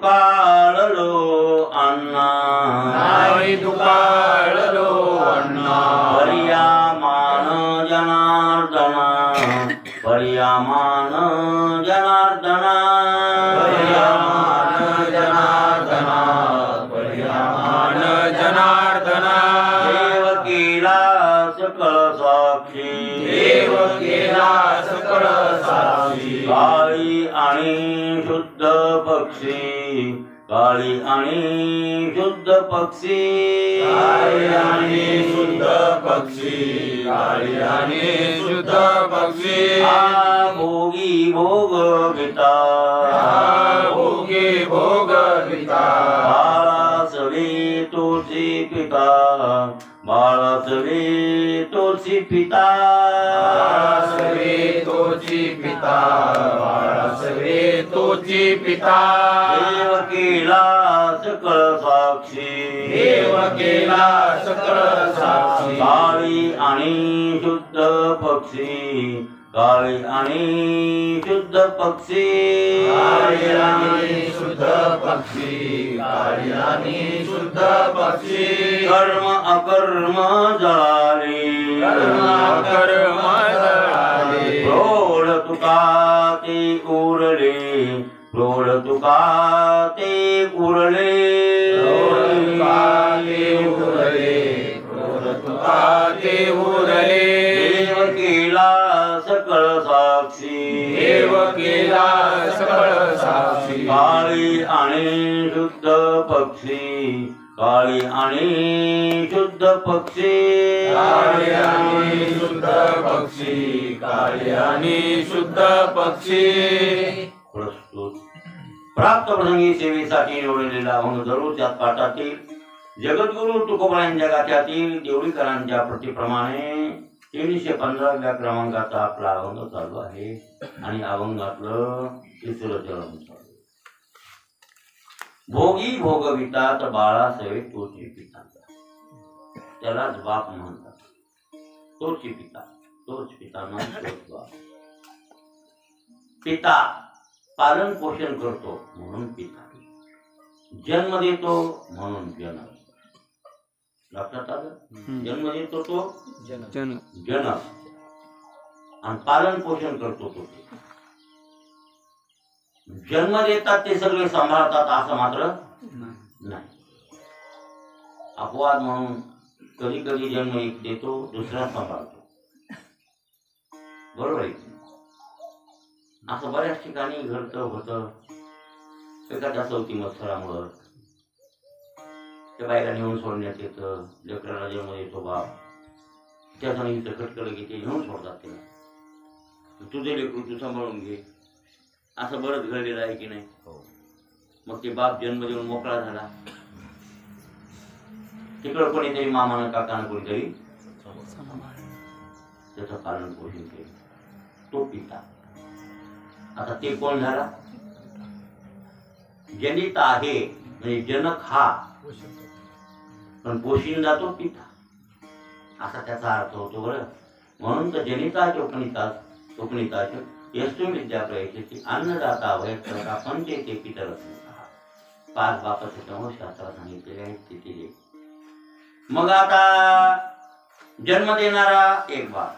दुकाळलो अण्णा नाही दुकाळलो अण्णा पर्यामान जनार्दना पर्यामान जनार्दना पर्यामान जनार्दना पर्यामान जनार्दना देव केला सकळ साक्षी देव केला सकळ साक्षी काळी आणि शुद्ध पक्षी काळी आणि शुद्ध पक्षी काळी आणि शुद्ध पक्षी काळी आणि शुद्ध पक्षी भोगी भोगविता भोगी भोगविता बाळासवे तोची पिता बाळासवे तोची पिता बाळासवे तोची पिता बाळासवे तोची पिता देव केला सकळ साक्षी देव केला सकळ साक्षी काळी आणि शुद्ध पक्षी काळी आणि शुद्ध पक्षी काळी आणि शुद्ध पक्षी काळी आणि शुद्ध पक्षी कर्म अकर्म जळाले कर्म जळाले प्रौढ तुका ते उरले प्रौढ तुका ते उरले ते उरले देव केला सकळ साक्षी देव केला सकळ साक्षी काळी आणि शुद्ध पक्षी काळी आणि शुद्ध पक्षी काळी आणि शुद्ध पक्षी काळी आणि शुद्ध पक्षी प्रस्तुत प्राप्त प्रसंगी सेवेसाठी निवडलेला अभंग जरूर त्यात पाठातील जगद्गुरु तुकोबांच्या गाथ्यातील देवळीकरांच्या प्रतिप्रमाणे 315व्या क्रमांकाचा आपला अभंग चालू आहे आणि अभंगातलं तिसरं चरण चालू. भोगी भोगवितात बाळासवे तोची पिता त्यालाच बाप म्हणतात. तोची पिता तोच पिता म्हणजे तोच बाप. पिता पालन पोषण करतो म्हणून पिता जन्म देतो म्हणून जनक. लक्षात आलं जन्म देतो तो जनक आणि पालन पोषण करतो तो जन्म देतात ते सगळे सांभाळतात असं मात्र नाही. अपवाद म्हणून कधी कधी जन्म एक देतो दुसरा सांभाळतो बरोबर आहे. असं बऱ्याच ठिकाणी घडतं होतं. एखाद्या चौथी मत्सरामुळं त्या बाईला नेऊन सोडण्यात येतं. लेकराला जन्म देतो बाप त्याचं इथं खटकलं की ते नेऊन सोडतात त्याला. तुझे लेकरू तू सांभाळून घे असं बरंच घडलेलं आहे की नाही. मग ते बाप जन्म देऊन मोकळा झाला. तिकडं कोणीतरी मामानं काकानं कोणीतरी त्याचं पालन पोषण केलं. तो पिता. आता ते कोण झाला. जनित आहे म्हणजे जनक हा पण पोषिंदा तो पिता असा त्याचा अर्थ होतो बरं. म्हणून तर जनिता चोपणिता यस्तु विद्या प्रयत्न अन्नदाता वयस्करता पंचेते पितरत्न 5 बापाचे समोर शास्त्रात सांगितलेले आहेत तिथे. मग आता जन्म देणारा एक बाप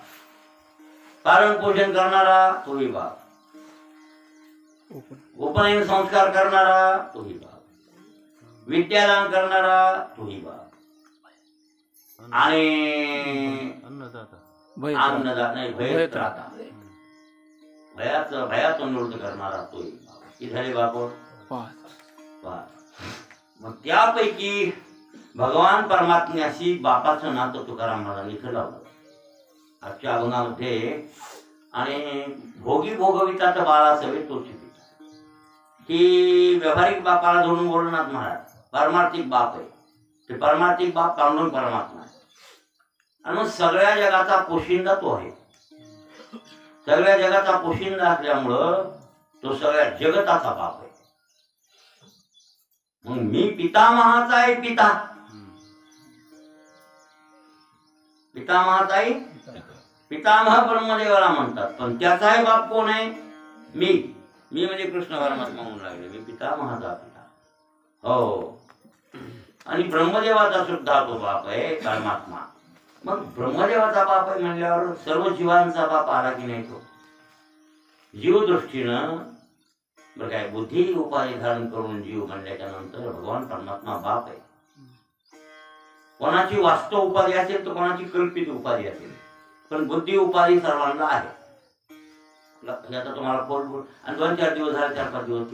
पालन पोषण करणारा तोही बाप उपनयन संस्कार करणारा तोही बाप विद्यादान करणारा तोही बाप आणि अन्नदाता नाही भयत्राता भयातून निवृत्त करणारा तोही बाप. किती झाले बाप. मग त्यापैकी भगवान परमात्म्याशी बापाचं नातं तुकाराम महाराजांनी लावलं आजच्या अभंगामध्ये. आणि भोगी भोगवितात बाळासवे तोची पिता की व्यावहारिक बापाला धरून बोलणार महाराज. पारमार्थिक बाप आहे ते. पारमार्थिक बाप पांडुरंग परमात्मा आहे. आणि मग सगळ्या जगाचा पोशिंदा तो आहे. सगळ्या जगाचा पोशिंदा असल्यामुळं तो सगळ्या जगताचा बाप आहे. मग मी पितामहाचा आहे पिता. पितामहाचा आहे पितामह ब्रह्मदेवाला म्हणतात. पण त्याचाही बाप कोण आहे. मी म्हणजे कृष्ण परमात्मा म्हणून लागले. मी पितामहाचा पिता. हो. आणि ब्रह्मदेवाचा सुद्धा तो बाप आहे परमात्मा. मग ब्रह्मदेवाचा बाप आहे म्हणल्यावर सर्व जीवांचा बाप आला की नाही तो? जीवदृष्टीनं बरं काय, बुद्धी उपाधी धारण करून जीव म्हणल्याच्या नंतर भगवान परमात्मा बाप आहे. कोणाची वास्तव उपाधी असेल तर कोणाची कल्पित उपाधी असेल, पण बुद्धी उपाधी सर्वांना आहे. आता तुम्हाला बोल आणि 2-4 दिवस झाले, 4-5 दिवस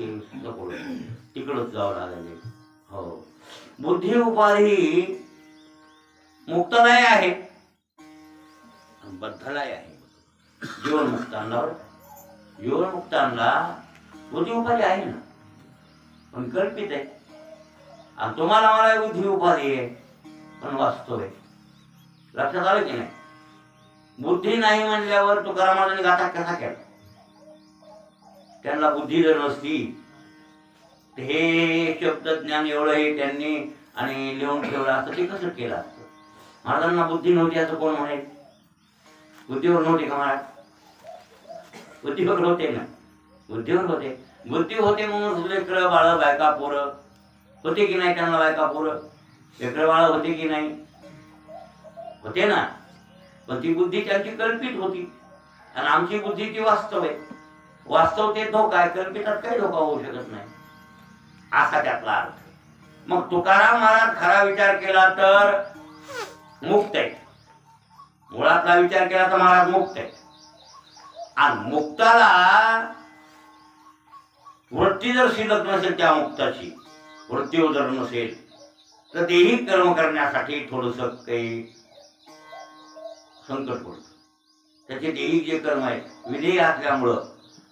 तिकडच जावं लागेल. हो, बुद्धी उपाधी मुक्तदाय आहे, बद्धलाय आहे. जीवनमुक्तांना बुद्धी उपाधी आहे ना, पण कल्पित आहे. आणि तुम्हाला मला बुद्धी उपाधी आहे, पण वास्तव आहे. लक्षात आलं की नाही? बुद्धी नाही म्हणल्यावर तुकाराम महाराजांनी गाथा कसा केला? त्यांना बुद्धी जर नसती तर हे शब्द ज्ञान एवढं हे त्यांनी आणि लिहून ठेवलं असतं, ते कसं केलं असतं? महाराजांना बुद्धी नव्हती असं कोण म्हणेल? बुद्धीवर नव्हती का महाराज? बुद्धीवर होते ना, बुद्धीवर होते. बुद्धी होते म्हणून लेकरं बाळ बायका पोरं होते की नाही? त्यांना बायका पोरं लेकरं बाळ होते की नाही? होते ना. पण ती बुद्धी त्यांची कल्पित होती आणि आमची बुद्धी ती वास्तव आहे. वास्तव ते धोका आहे, कल्पितात काही धोका होऊ शकत नाही, असा त्यातला अर्थ. मग तुकाराम महाराज खरा विचार केला तर मुक्त आहे. मुळातला विचार केला तर महाराज मुक्त आहे. आणि मुक्ताला वृत्ती जर शिल्लक नसेल, त्या मुक्ताची वृत्ती जर नसेल तर तेही कर्म करण्यासाठी थोडस काही संकट पडतं. त्याचे देही जे कर्म आहेत, विधेय असल्यामुळं,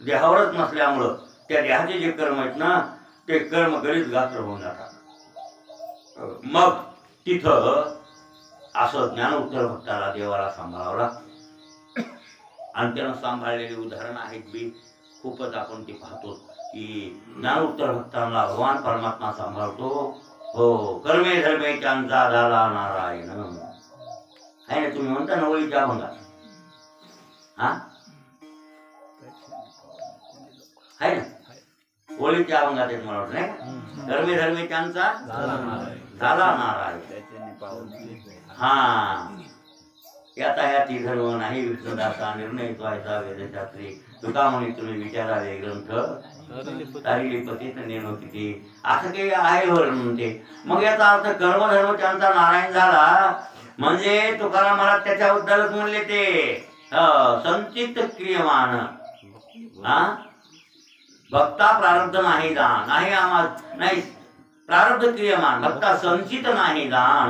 देहावरच नसल्यामुळं, त्या देहाचे जे कर्म आहेत ना, ते कर्म गरीब गात्र होऊन जातात. मग तिथं असं ज्ञानोत्तर भक्ताला देवाला सांभाळावं लागतं. आणि त्यानं सांभाळलेली उदाहरण आहेत बी खूपच. आपण ते पाहतो की ज्ञानोत्तर भक्तांना भगवान परमात्मा सांभाळतो. हो, कर्मे धर्मे त्यांचा झाला नारायण आहे ना. तुम्ही म्हणता ना ओळीच्या अभंगात, हा आहे ना, ओळीच्या अभंगात आहेत मला वाटत नाही. कर्मे धर्मे त्यांचा झाला नारायण. हा, याता याती धर्म नाही विष्णुदासा निर्णय व्हायचा वेदशास्त्री. तुका म्हणे तुम्ही विचारावे ग्रंथ तारिली पतीत नेणो किती. असं काही आहे म्हणते. मग याचा अर्थ कर्मधर्म त्यांचा नारायण झाला म्हणजे तुकाराम महाराज त्याच्याबद्दलच म्हणले ते संचित क्रियमान. हा, भक्ता प्रारब्ध नाही दान नाही आम्हा नाही प्रारब्ध क्रियमान भक्ता संचित नाही दान.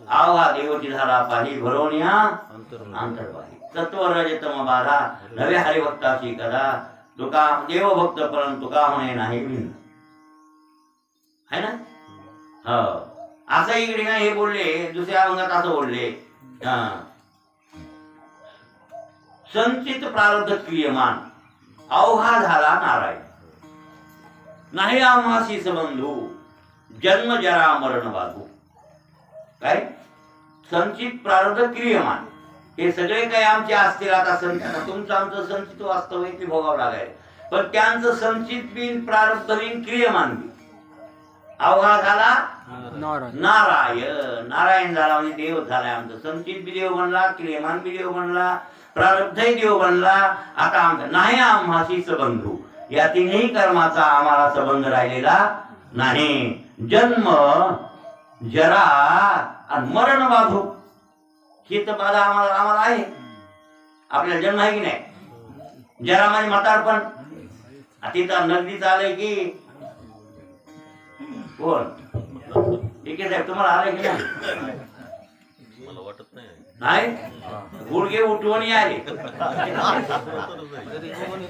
अवघा देवची झाला पाही भरोनिया अंतर्वाही. तत्व रजतम बाधा नवे हरिभक्ताची कदा. तुका देवभक्त परंतु तुका म्हणे नाही भिन्न. है ना. हो, असं इकडे हे बोलले. दुसऱ्या अभंगात असं बोलले, संचित प्रारब्ध क्रियमान अवघा झाला नारायण. नाही आम्हासी सबंधू जन्म जरा मरण बाधू. काय संचित प्रारब्ध क्रियमान हे सगळे काही आमचे असतील. आता तुमचं आमचं संचित वास्तव आहे ते भोगावं लागायला, पण त्यांचं संचित बिन प्रारब्ध बिन क्रियमान बी अवघा झाला नारायण. नारायण झाला म्हणजे देव झालाय. आमचं संचित बी देव बनला, क्रियमान बी देव बनला, प्रारब्धही देव बनला. आता आमचं नाही आम्हाशी सबंधू, या तिन्ही कर्माचा आम्हाला संबंध राहिलेला नाही. जन्म जरा आणि मरण बाधू ही तर बाधा आम्हाला आहे. आपल्याला जन्म आहे की नाही. जरा म्हणजे म्हातारपण. तिथं नगदीच आलंय की कोण ठीक आहे साहेब, तुम्हाला आलंय की नाही? मला वाटत नाही. नाही, गुडघे उठवून आले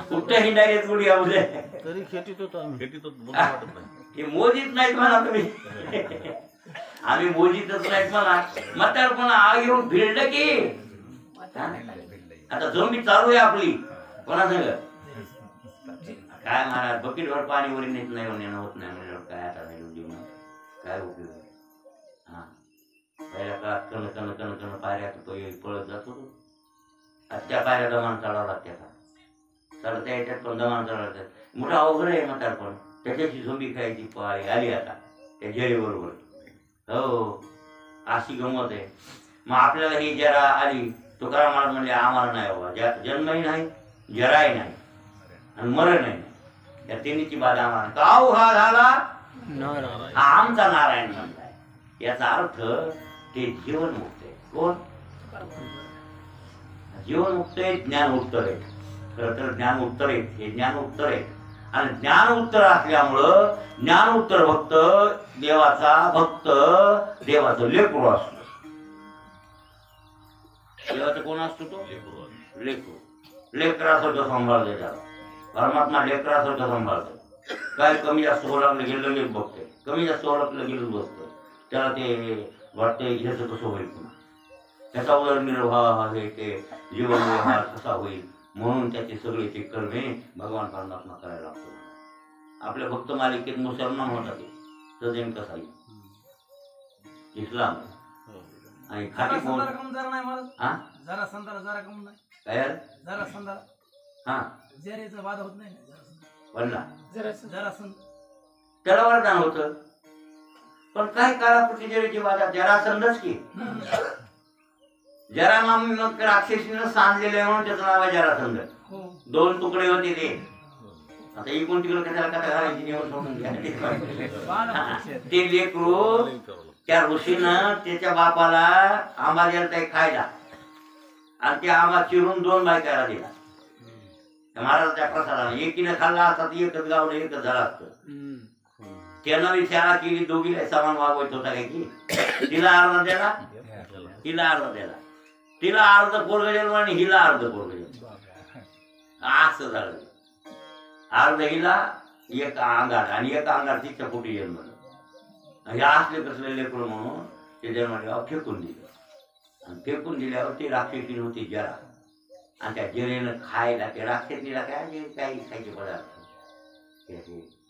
कुठं हिंडायले गुडघ्या उद्या तरी खेटीत होतो आम्ही. खेटीत होतो, मला वाटत नाही. हे मोजीत नाहीत म्हणा तुम्ही. आम्ही मोजीतच नाहीत म्हणा. म्हातारपण आग येऊन भिडलं की आता झोंबी चालू आहे आपली. कोणा सांग काय महाराज बकेटवर पाणी वरी नेत नाही, नेणं होत नाही म्हणजे काय आता जीवन काय उपयोग. हा, पहिल्या काळात कण कण कण कण पायऱ्या पळत जात होतो. त्या पायऱ्या दमान चढावं लागतात. चढता याच्यात पण दमान चढावं लागतात. मोठा अवघड आहे म्हातारपण. त्याच्याची झोंबी खायची पाळी आली आता. त्या जरेबरोबर. हो, अशी गंमत आहे. मग आपल्याला ही जरा आली, तुकाराम महाराज म्हणले आम्हाला नाही बाबा, जन्मही नाही, जराही नाही आणि मरणही नाही, या तिन्हीची बाधा आम्हाला. का हा झाला हा आमचा नारायण म्हणलाय. याचा अर्थ ते जीवनमुक्त आहे. कोण जीवनमुक्त आहे? ज्ञान उत्तर आहे. खरं तर ज्ञान उत्तर आहेत, हे ज्ञान उत्तर आहेत. आणि ज्ञान उत्तर असल्यामुळं ज्ञान उत्तर भक्त देवाचं लेकरू असतो. देवाचा कोण असतो? तो लेकरू. लेकरासारखं सांभाळतोय त्याला परमात्मा, लेकरासारखं सांभाळतोय. काय कमी जास्त ओळखलं गेलं लगेच बघतोय, कमी जास्त ओळखलं गेलं बघतोय. त्याला ते वाटतंय ह्याचं कसं होईल, पुन्हा त्याचा उदरनिर्वाह हे ते जीवनव्यवहार कसा होईल, म्हणून त्याचे सगळे ते कर्मे भगवान परमात्मा करायला लागतो. आपल्या भक्त मालिकेत मुसलमान होता ते सजन कसाई, इस्लाम आणि खाटी कोण? हा जरा संदाला जरा कम नाही, काय जरा संदाला हा जरेचा वाद होत नाही, बनला जरा संद त्याला वरदान होतं. पण काय काळापुरती जरेची बाधा जरासंधच की. जरा मामी मग राक्षसीनं सांधलेले म्हणून त्याचं नाव आहे जरासंध. दोन तुकडे होते ते. आता इकडून तिकडे कशाला कथा घालायची निवड सोडून घ्या. ते लेकरू त्या ऋषीनं त्याच्या बापाला आंबा द्यायला खायला, आणि ते आंबा चिरून 2 बायकाला दिला. महाराजाच्या प्रसादाने एकीनं खाल्ला असता तर एकच गावलं, एकच झालं असतं. त्यानं विचारा केली, दोघीला समान वागवत होता काय की. तिला अर्ध दिला, हिला अर्ध दिला. तिला अर्ध पोरग जन्म आणि हिला अर्ध पोरग जन्म. असं झालं. अर्ध हिला एक अंगार आणि एक अंगार तिच्या पोटी जन्मलं. हे असले कसले लेकरू म्हणून ते जन्माला फेकून दिलं. आणि फेकून दिल्यावर ती राक्षसी होती जरा, आणि त्या जरेनं खायला त्या राक्षसीला काय काही खायचे पदार्थ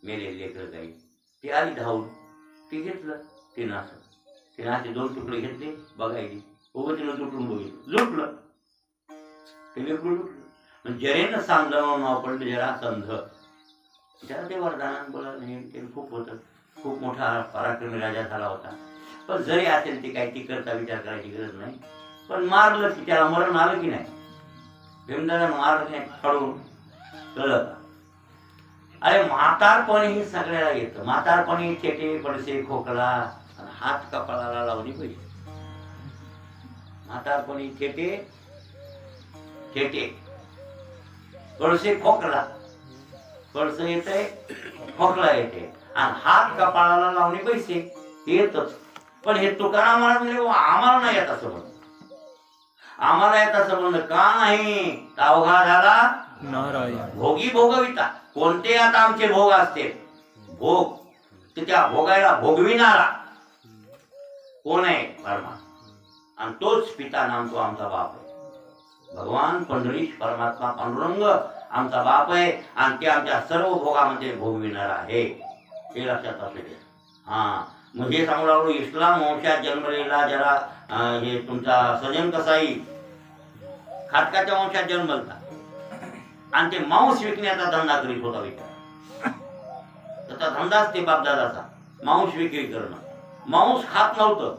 मेले लेकरं काही, ते आली धावून, ते घेतलं. तिनं असे 2 तुकडे घेतले, बघायची उभं तिनं तुटून बघितलं, लुटलं ते लेकरू लुटलं. पण जरेनं सांगलं नाव पडलं जरासंध. त्याला ते वरदान बोला नाही, ते खूप होतं, खूप मोठा पराक्रमी राजा झाला होता. पण जरी असेल ते काही तिकडचा विचार करायची गरज नाही. पण मारलं की त्याला मरण आलं की नाही, भीमदादानं मारलं की नाही फाडून, कळलं का? अरे म्हातारपणी सगळ्याला येतं. म्हातारपणी खेटे पडसे खोकला आणि हात कपाळाला लावली पाहिजे. म्हातारपणी खेटे पडसे खोकला, पडस येते, खोकला येते, आणि हात कपाळाला लावणे पैसे येतच. पण हे तुकाराम महाराज म्हणजे आम्हाला नाही येत असं म्हणून, आम्हाला येत असं म्हणणं का नाही? अवघा झाला नारायण भोगी भोगविता. कोणते आता आमचे भोग असते, भोग तर त्या भोगायला भोगविणारा कोण आहे? परमात्मा. आणि तोच पिता नाम तो आमचा बाप आहे. भगवान पंढरीश परमात्मा पांडुरंग आमचा बाप आहे, आणि ते आमच्या सर्व भोगामध्ये भोगविणार आहे, हे लक्षात असले. हा मग हे सांगू लागलो, इस्लाम वंशात जन्मलेला जरा हे तुमचा सजन कसाई खाटकाच्या वंशात जन्मलता, आणि ते मांस विकण्याचा धंदा करीत होता. विचार त्याचा धंदाच ते बापदादाचा, मांस विक्री करणं. मांस खात नव्हतं,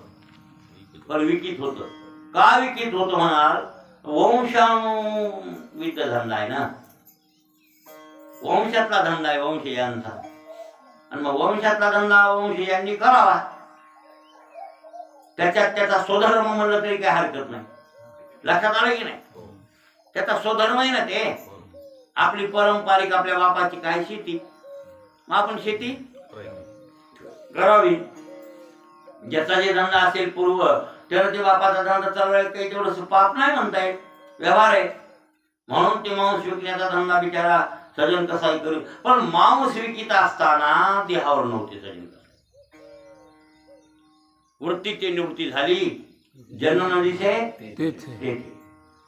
पण विकीत होतं. का विकीत होतं म्हणाल? वंशानुवित धंदा आहे ना, वंशातला धंदा आहे वंशजांचा. आणि मग वंशातला धंदा वंशजांनी करावा, त्याच्यात त्याचा स्वधर्म म्हणलं तरी काही हरकत नाही. लक्षात आलं की नाही? त्याचा स्वधर्म आहे ना ते. आपली पारंपरिक आपल्या बापाची काय शेती, मग आपण शेती करावी. ज्याचा जे धंदा असेल पूर्व, त्याला ते बापाचा धंदा चालवायला काही तेवढंसं पाप नाही म्हणता येत, व्यवहार आहे. म्हणून ते मांस विकण्याचा धंदा बिचारा सजन कसाई करू. पण मांस विकित असताना देहावर नव्हते सजन कसाई. वृत्तीची निवृत्ती झाली, जन्म नदीचे तेथे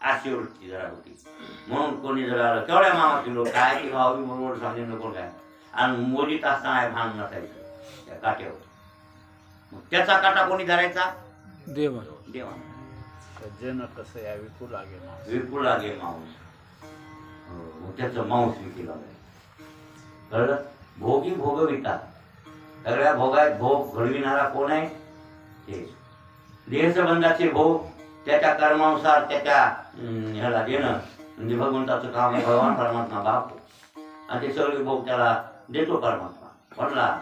अशी वृत्ती जरा होती. म्हणून कोणी जरा आलं केवढ्या मामाची लोक काय की भावी बरोबर सांगले नको काय, आणि मोजीत असताना भांग नसायचं त्या काट्यावर. त्याचा काटा कोणी धरायचा? देवा. सज्जन कसं या विकू लागे मांस. त्याचं मांस विकू लागलं. कळलं? भोगी भोगविता. सगळ्या भोगात भोग घडविणारा कोण आहे? ते देहसंबंधाचे भोग त्याच्या कर्मानुसार त्याच्या ह्याला देणं म्हणजे भगवंताचं काम आहे. भगवान परमात्मा बाप आणि ते सगळे भोग त्याला देतो परमात्मा. म्हणला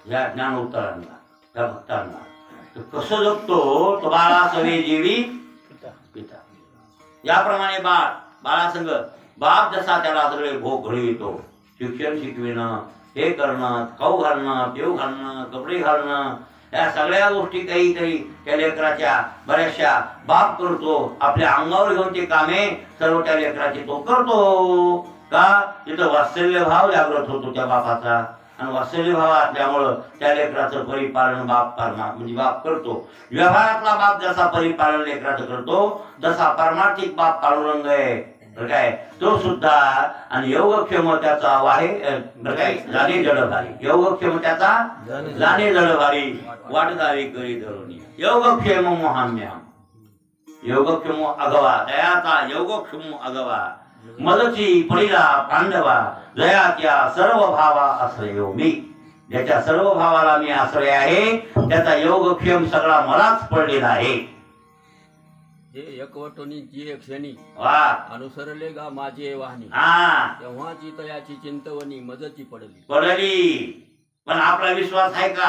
या ज्ञानोत्तरांना त्या भक्तांना तर कसं जगतो तो बाळासवे जीवी पिता. याप्रमाणे बाळासंग बाप जसा त्याला सगळे भोग घडवितो, शिक्षण शिकविणं, हे करणं, खाऊ घालणं, पेऊ घालणं, कपडे घालणं, या सगळ्या गोष्टी काहीतरी त्या लेकराच्या बऱ्याचशा बाप करतो. आपल्या अंगावर घेऊन ते कामे सर्व त्या लेकराचे तो करतो. का? तिथं वात्सल्य भाव जागृत होतो त्या बापाचा आणि वात्सल्य भाव असल्यामुळं त्या लेकराचं परिपालन बाप म्हणजे बाप करतो. व्यवहारातला बाप जसा परिपालन लेकराचं करतो तसा परमार्थिक बाप पांडुरंग आहे बरं काय, तो सुद्धा. आणि योगक्षेम त्याचा वाहे बरं काय जाणे जडभारी, योगक्षेम त्याचा जाणे जडभारी, वाटदारी करी धरुणी. योगक्षेम मोहाम्याम, योगक्षेम अगवा दयाचा योगक्षेम अगवा, मदची पडिला पांडवा, जयाच्या सर्व भावा आश्रयो मी. ज्याच्या सर्व भावाला मी आश्रय आहे त्याचा योगक्षेम सगळा मलाच पडलेला आहे. जे एकवटोनी जी एक क्षणी वा अनुसरले गा माझे वाहनी, हा तेव्हाची तयाची चिंतवणी मजची पडली. पण आपला विश्वास आहे का?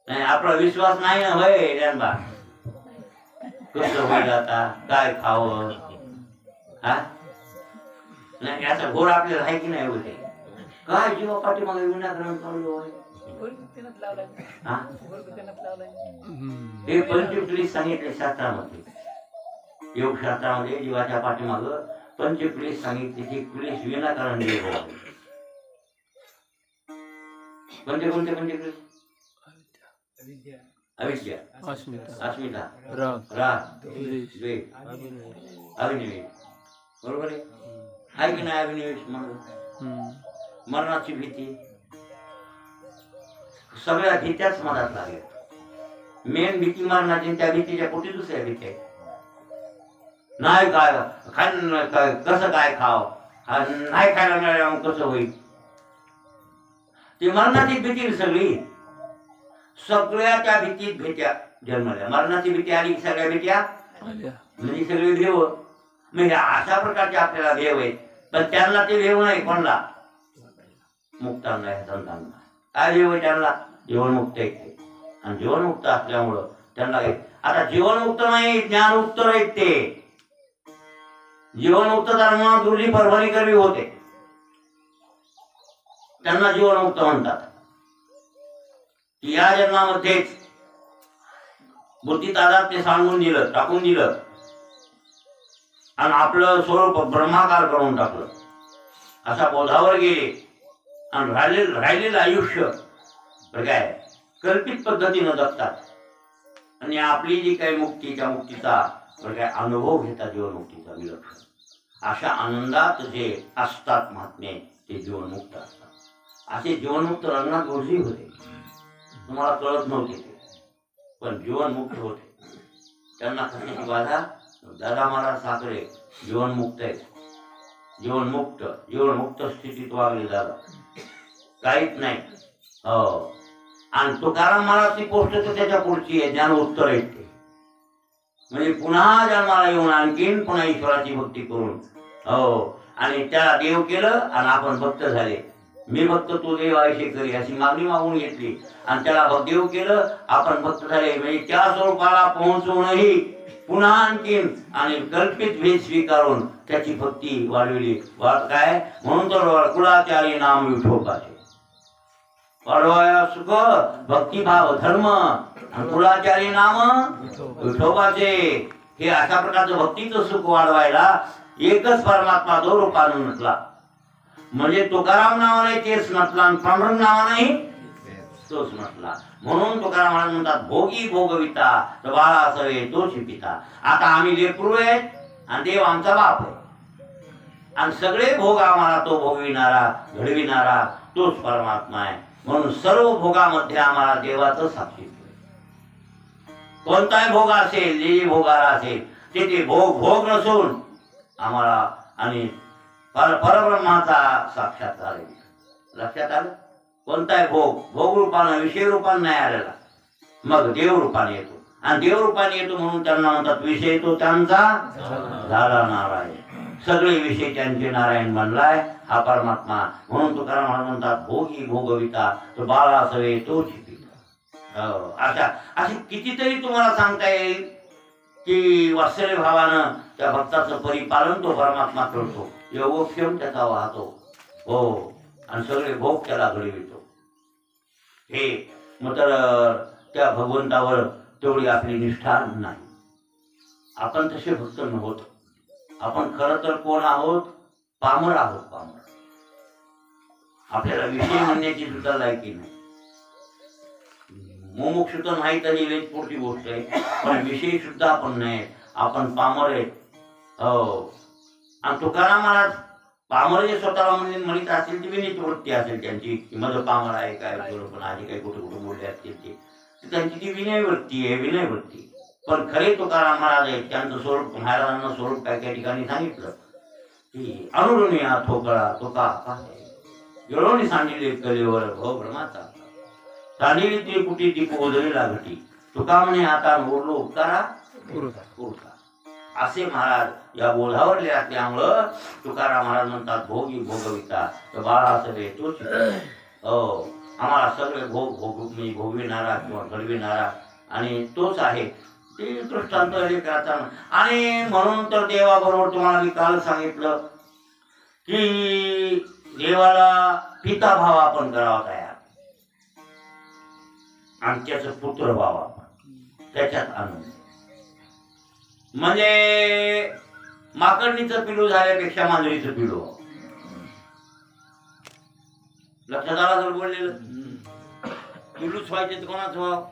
नाही, आपला विश्वास नाही ना. होय ज्ञानबा, कसं होईल आता, काय खावं, हा नाही याचा घोर आपल्याला आहे की नाही? होते काय जीवा पाठीमागे विनाकारण चाललो आहे. हे पंचक्लेश सांगितले शास्त्रामध्ये, योगशास्त्रामध्ये. जीवाच्या पाठीमाग पंचक्लेश सांगितले की क्लेश विनाकारण देव हो. कोणते कोणते पंचक्लेश? अविद्या, अस्मिता, राग, द्वेष, अभिनिवेश. बरोबर आहे की नाही? अभिनिवेश म्हणून मरणाची भीती, सगळ्या भीत्याच मनात लागल्या. मेन भीती मरणाची, त्या भीतीच्या पोटी दुसऱ्या भीती आहे. नाही काय कसं काय खाव, नाही खायला मिळालं कसं होईल, ती मरणाची भीती. सगळ्या त्या भीतीत भीत्या जन्मल्या. मरणाची भीती आली की सगळ्या भीत्या म्हणजे सगळे देव. म्हणजे अशा प्रकारचे आपल्याला देव आहेत. पण त्यांना ते देव नाही. कोणला? मुक्तांना, संतांना. काय देव आहे त्यांना? जीवनमुक्त आहेत. आणि जीवनमुक्त असल्यामुळं त्यांना आता जीवनमुक्त नाही, ज्ञानमुक्त आहेत ते. जीवनमुक्त धर्म दुर्ली परभणी करवी होते, त्यांना जीवनमुक्त म्हणतात. या जन्मामध्येच बुद्धी तादात ते सांगून दिलं, टाकून दिलं आणि आपलं स्वरूप ब्रह्माकार करून टाकलं. असा बोधावर गेले आणि राहिलेलं आयुष्य काय कल्पित पद्धतीनं जगतात. आणि आपली जी काही मुक्तीच्या मुक्तीचा काय अनुभव घेतात, जीवनमुक्तीचा विलक्षण. अशा आनंदात जे असतात महात्मे ते जीवनमुक्त असतात. असे जीवनमुक्त रंगनाथ गुरुजी होते. तुम्हाला कळत नव्हते ते, पण जीवनमुक्त होते. त्यांना कशाची बाधा? दादा महाराज साखरे जीवनमुक्त आहेत. जीवनमुक्त स्थितीत वागले दादा, काहीच नाही. हो. आणि तुकाराम महाराजची पोस्ट तर त्याच्या पुढची आहे, ज्ञान उत्तर आहेत ते. म्हणजे पुन्हा जन्माला येऊन आणखीन पुन्हा ईश्वराची भक्ती करून. हो. आणि त्याला देव केलं आणि आपण भक्त झाले. मी भक्त तू देव आयशे करी अशी मागणी मागून घेतली आणि त्याला देव केलं, आपण भक्त झाले. म्हणजे त्या स्वरूपाला पोहोचूनही पुन्हा आणखीन आणि कल्पित भेद स्वीकारून त्याची भक्ती वाढविली. काय म्हणून तर कुळाचारी नाम विठोबाचे, वाढवाया सुख भक्तिभाव धर्म कुळाचारी नाम विठोबाचे. हे अशा प्रकारचं भक्तीचं सुख वाढवायला एकच परमात्मा दो रूपानं नटला. म्हणजे तुकाराम नावाने तेच नटला आणि पांडुरंग नावानेही तोच नटला. म्हणून तुकाराम महाराज म्हणतात भोगी भोगविता तर बाळा असावे तोच पिता. आता आम्ही लेकरू आहेत आणि देव आमचा बाप आहे आणि सगळे भोग आम्हाला तो भोगविणारा घडविणारा तोच परमात्मा आहे. म्हणून सर्व भोगामध्ये आम्हाला देवाचं साक्षीत्व. कोणताही भोग असेल, जे भोगाला असेल ते भोग नसून आम्हाला आणि परब्रह्माचा साक्षात्कार आहे. लक्षात आलं? कोणताही भोग रूपानं विषय रूपानं नाही आलेला, मग देव रूपाने येतो. आणि देव रूपाने येतो म्हणून त्यांना म्हणतात विषय तो त्यांचा झाला नारायण. सगळे विषय त्यांचे नारायण बनलाय हा परमात्मा. म्हणून तुकाराम महाराज म्हणतात भोगी भोगविता तो बाळा सवे तो चिपिता. अशी कितीतरी तुम्हाला सांगता येईल की वात्सल्य भावानं त्या भक्ताचं परिपालन तो परमात्मा करतो, योगक्षेम त्याचा वाहतो. हो, आणि सगळे भोग त्याला घडवितो. हे मग तर त्या भगवंतावर तेवढी आपली निष्ठा नाही. आपण तसे भक्त नव्हतो. आपण खरं तर कोण आहोत? पामर आहोत, पामर. आपल्याला विषय म्हणण्याची सुद्धा लायकी नाही. मुमुक्षु तर नाही तरी वेद पुढची गोष्ट आहे, पण विषय सुद्धा आपण नाही. आपण पामर आहेत. हो, आणि तुकाराम महाराज पामर जे स्वतःला म्हणत असतील ती विनीत वृत्ती असेल त्यांची, माझं पामर आहे काय, पण आधी काही कुठे कुठे बोलले असतील ते, त्यांची ती विनय वृत्ती आहे, विनय वृत्ती. पण खरे तुकाराम महाराज आहेत, त्यांचं स्वरूप महाराजांना स्वरूप काय त्या ठिकाणी सांगितलं की अनुरुनिया ठोकळा तुका एवढी सांगितले कलेवर भो ब्रह्माचा सांगितली ती कुठे ती पोजलेला घटी तुका म्हणे आता ओरलो उपकारा पुरता. असे महाराज या बोधावरले असल्यामुळं तुकाराम महाराज म्हणतात भोगी भोगविता तर बाळा सगळे तोच. हो, आम्हाला सगळे भोगविणारा किंवा घडविणारा आणि तोच आहे. ते दृष्टांत करताना आणि म्हणून तर देवाबरोबर तुम्हाला मी काल सांगितलं की देवाला पिता भाव आपण करावा तयार आणि त्याचं पुत्र भाव आपण त्याच्यात आनंद. म्हणजे माकडणीचं पिलू झाल्यापेक्षा मांजरीचं पिलू. लक्षात आला जर बोललेलं पिलूच व्हायचे तर कोणाचं व्हावं?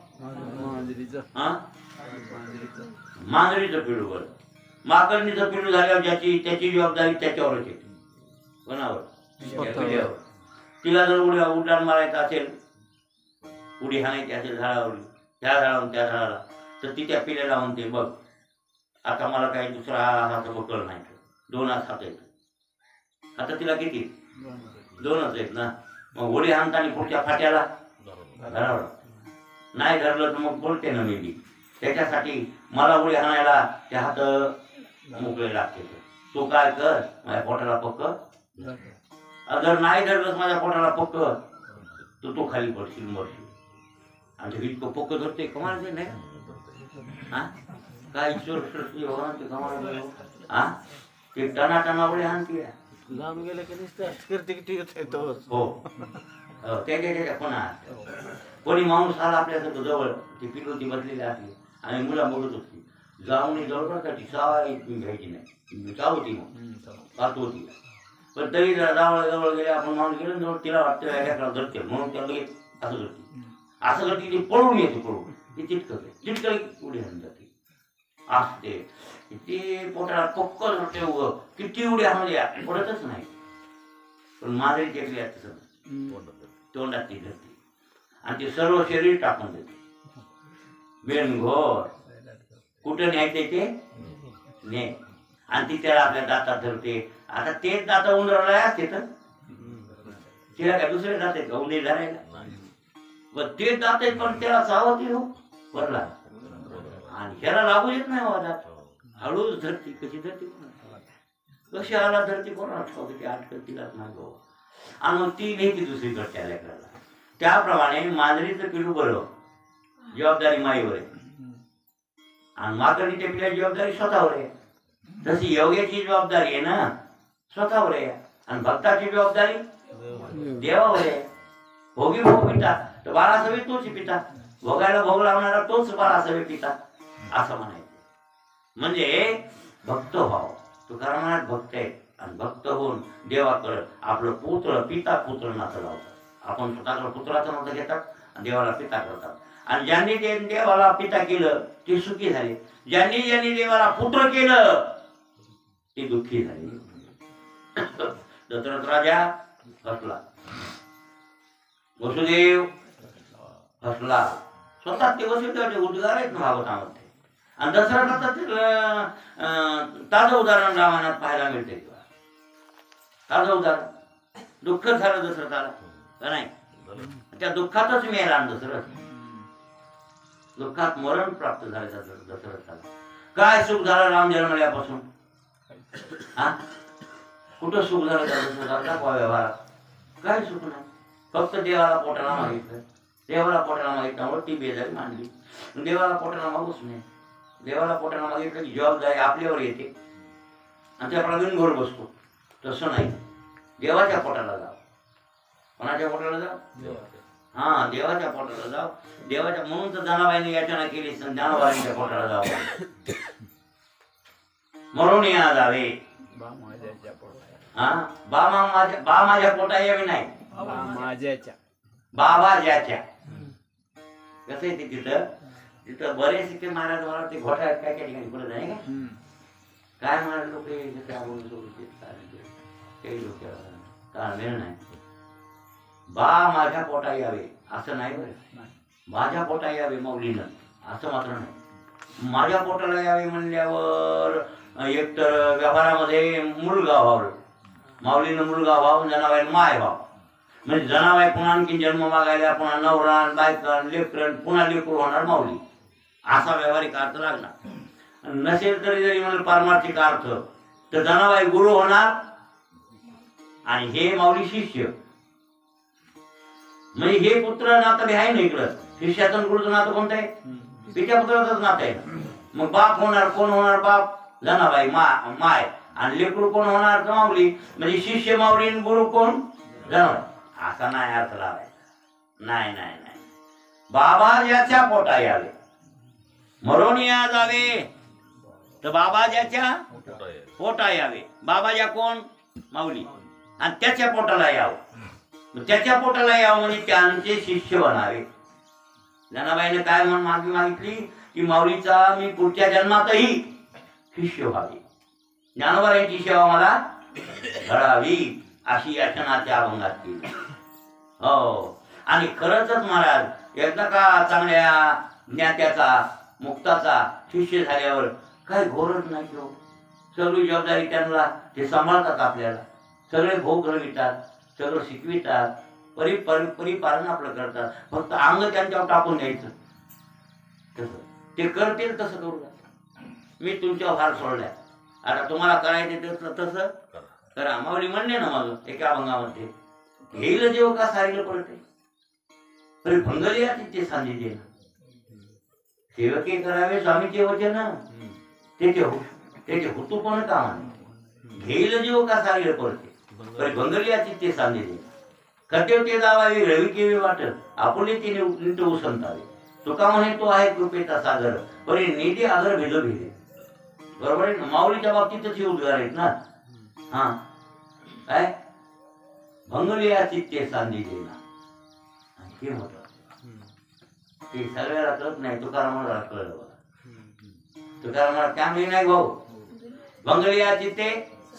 मांजरीचं पिलू. बरं, माकडणीचं पिलू झाल्यावर त्याची जबाबदारी त्याच्यावरच येते. कोणावर? पिल्यावर. तिला जर उड्डाण मारायचं असेल, उडी हाणायची असेल झाडावर, त्या झाडावरून त्या झाडाला, तर ती त्या पिल्याला म्हणते बघ आता मला काही दुसरा हात बकळ नाही, 2 हात आहेत. आता तिला किती? 2च आहेत ना. मग उडी हाणताना पुढच्या फाट्याला धरावं, नाही धरलं तर मग बोलते ना मी. त्याच्यासाठी मला उडी हाणायला ते हात मोकळे लागते. तू काय कर, माझ्या पोटाला पक्क, जर नाही धरलंस माझ्या पोटाला पक्क तर तू खाली पडशील, मरशील. आणि ते इतकं पक्क धरते कमाल नाही हा काय ईश्वर सृष्टी भगवान ते कमाल हा ते टना टना उडी हाणते लांब गेलं की नुसतं हो त्याच्या कोणा कोणी माणूस आला आपल्यासारखं जवळ ती पिलू ती बसलेली असली आणि मुला बघत होती जाऊन जवळ ती सावा घ्यायची नाही, चावती मग पाहत होती. पण तरी जवळ जवळ गेले आपण माणूस गेलो जवळ तिला वाटतं धरते म्हणून त्याला लगेच असं करते, असं करते ती पळून येते, पळून ती चिटकते उडी हाणून जाते असते. ते पोटाला पक्क धरते, उगं किती उडी हाणल्या पडतच नाही. पण मांजरी टेकली असते सगळं तोंडात ती धरते आणि ते सर्व शरीर टाकून देते. बेनघोर कुठं न्यायचे ते ने आणि ती त्याला आपल्या दातात धरते. आता तेच दात उंदराला असते तर तिला काय दुसरे दात आहेत का उंदीर धरायला? पण तेच दात आहेत पण त्याला सावधी हो भरला आणि ह्याला लागू येत नाही वादात. हळूच धरती कशी धरती कशी आला धरती कोणाला कशी आटकत तिलाच नाही. आणि मग ती नेहमी दुसरीकडच्या लेकराला. त्याप्रमाणे मांजरीचं पिलू बरं जबाबदारी माईवर आहे आणि माकडीच्या पिल्याची जबाबदारी स्वतःवर आहे. तशी योग्याची जबाबदारी आहे ना स्वतःवर आहे आणि भक्ताची जबाबदारी देवावर आहे. भोगी भोग पिता तर बाळासवे तोच पिता, भोगायला भोग लावणारा तोच बाळासवे पिता असं म्हणायचं. म्हणजे भक्त भाव तुकाराम महाराज भक्त आहेत आणि भक्त होऊन देवाकडं आपलं पुत्र पिता पुत्र नातं लावतात. आपण स्वतःकडे पुत्राचं नातं घेतात आणि देवाला पिता करतात. आणि ज्यांनी देवाला पिता केलं ते सुखी झाले, ज्यांनी ज्यांनी देवाला पुत्र केलं ते दुःखी झाले. दशरथ राजा फसला, वसुदेव फसला. स्वतः ते वसुदेवाचे उद्गार आहेत ना भागवतामध्ये. आणि दशरथाचं ताजं उदाहरण रामायणात पाहायला मिळते. अर्ध उदाहरण दुःख झालं दशरथाला का नाही? त्या दुःखातच मेला आणि दशरथ दुःखात मरण प्राप्त झाले दशरथाला. काय सुख झालं राम जन्मल्यापासून? हा कुठं सुख झालं त्या दशरथाला? दाखवा व्यवहारात. काय सुख नाही. फक्त देवाला पोटाला मागितलं. देवाला पोटाला मागितल्यामुळे ती बेजारी मांडली. देवाला पोटाला मागूच नाही. देवाला पोटाला मागितलं की जबाबदारी आपल्यावर येते आणि त्या प्रवीण घोर बसतो. तसं नाही. देवाच्या पोटाला जाव. कोणाच्या पोटाला जाव? हा देवाच्या पोटाला जाव. देवाच्या म्हणून तर जनाबाईने याचना केली. जनाबाईच्या पोटाला जाव. म्हणून या जावे. हा बा माझ्या पोटा यावे नाही. बाबा ज्याच्या. कसं आहे ते तिथं तिथं बरेच ते महाराज मला ते घोटाळ्यात काय काय ठिकाणी बोलत आहे काय महाराज लोक काही लोक वेळ नाही. बा माझ्या पोटा यावे असं नाही बरं. माझ्या पोटा यावे माऊलीनं असं मात्र नाही. माझ्या पोटाला यावे म्हणल्यावर एकतर व्यवहारामध्ये मुलगा व्हावं. माऊलीनं मुलगा व्हावं, जनाबाईनं माय व्हावं. म्हणजे जनाबाई पुन्हा आणखी जन्म मागायला पुन्हा नवरान बायकन लेकरन पुन्हा लेकरू होणार माऊली असा व्यावहारिक अर्थ लागणार. नसेल तरी जरी म्हणलं पारमार्थिक अर्थ तर जनाबाई गुरु होणार आणि हे माऊली शिष्य. म्हणजे हे पुत्र नातं बी आहे ना इकडं. शिष्याचं गुरुचं नातं कोणतं आहे? पित्या पुत्राचंच नातं आहे. मग बाप होणार कोण होणार? बाप जनाबाई माय आणि लेकरू कोण होणार? तर माऊली. म्हणजे शिष्य माऊली आणि गुरु कोण? जनाबाई. असा नाही अर्थ लावायचा. नाही नाही नाही. बाबा ज्याच्या पोटा यावे मरून या जावे तर बाबा ज्याच्या पोटा यावे. बाबा ज्या कोण? माऊली. आणि त्याच्या पोटाला यावं. त्याच्या पोटाला यावं म्हणजे त्यांचे शिष्य बनावे. जनाबाईने काय म्हणून मागितली की माऊलीचा मी पुढच्या जन्मातही शिष्य व्हावे. ज्ञानोबाईंची सेवा मला घडावी अशी याचना त्या अभंगात केली. हो आणि खरंच महाराज एकदा का चांगल्या ज्ञात्याचा मुक्ताचा शिष्य झाल्यावर काही घोरच नाही. तो सगळी जबाबदारी त्यांना ते सांभाळतात. आपल्याला सगळे भोग घडवितात, सगळं शिकवितात, परिपालन आपलं करतात. फक्त अंग त्यांच्यावर टाकून द्यायचं. तसं ते करतील तसं करू. मी तुमच्या भार सोडल्या. आता तुम्हाला करायचं तसं करा. माऊली म्हणले ना माझं एका अभंगामध्ये घेईल जेव का सारीला पडते तरी भंगलिया तिथे सांधी दे. सेवके करावे स्वामीचे वचन त्याचे होतो पण कामाने. घेईल जीव का सारीला पडते तरी भंगलिया तिथे सांधी दे. कटे ते जावावे रवी केवी वाटत आपुले तिने नीट उसंतावे. तुका म्हणे तो आहे कृपेचा सागर परी निधी आगर भेदो भेदे. बरोबर आहे ना? माऊलीच्या बाबतीतच हे उद्गार आहेत ना. हा काय भंगलिया चित्ते सांधी देना हे होत. ते सगळ्याला कळत नाही. तुकारामाला कळलं. तुकारामाला त्यामुळे नाही भाऊ. भंगलिया चित्ते